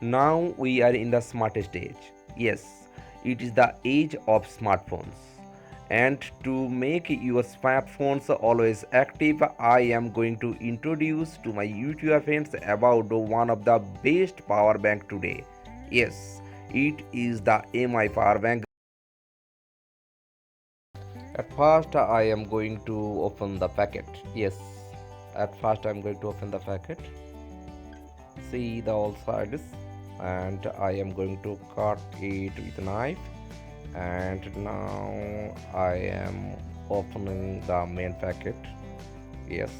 Now we are in the smartest age. Yes, it is the age of smartphones. And to make your smartphones always active, I am going to introduce to my YouTube friends about one of the best power bank today. Yes, it is the MI power bank. At first, I am going to open the packet. Yes, at first I am going to open the packet. See the all sides, and I am going to cut it with a knife. And now I am opening the main packet. Yes,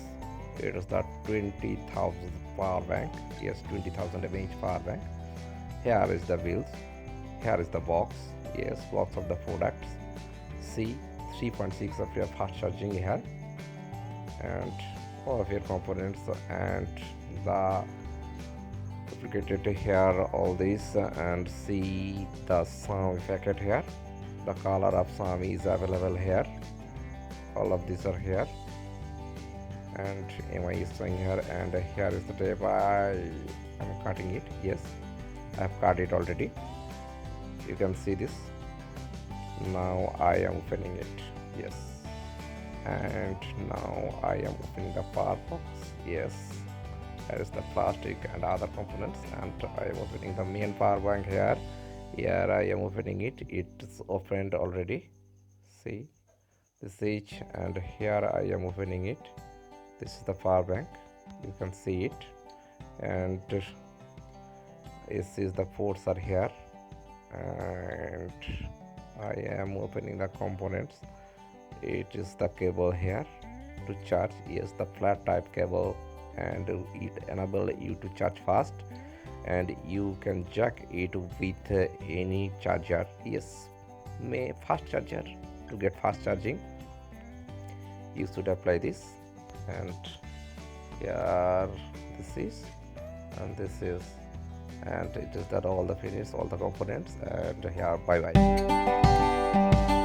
it is the 20,000 power bank. Yes, 20,000 mAh power bank. Here is the wheels. Here is the box. Yes, box of the products. See 3.6 of your fast charging here, and all of your components, and the duplicated here all this, and see the Xiaomi packet here. The color of Xiaomi is available here. All of these are here, and MI is showing here, and here is the tape. I am cutting it. Yes, I have cut it already. You can see this. Now I am opening it. Yes, and now I am opening the power box. Yes, there is the plastic and other components, and I am opening the main power bank here. Here I am opening it. It's opened already. See this each, and here I am opening it. This is the power bank. You can see it, and this is the ports are here, and I am opening the components. It is the cable here to charge. Yes, the flat type cable, and it enable you to charge fast, and you can jack it with any charger. Yes, may fast charger. To get fast charging, you should apply this, and here this is, and this is, and it is that all the finish, all the components, and here bye bye.